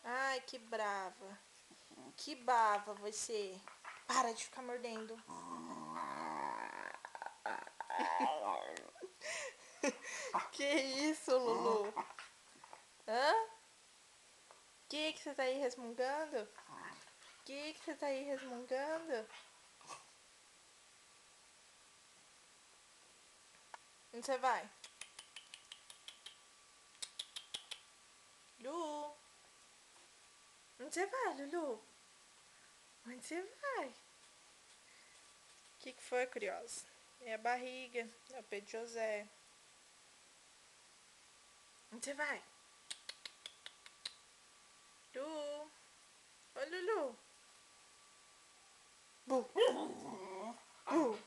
Ai, que brava. Que bava você. Para de ficar mordendo. Que isso, Lulu? Hã? Que você tá aí resmungando? Que você tá aí resmungando? Onde você vai? Lu? Onde você vai, Lulu? Onde você vai? O que foi, curiosa? É a barriga, é o peito de José. Onde você vai? Lu? Ô, Lulu? Bu. Bu.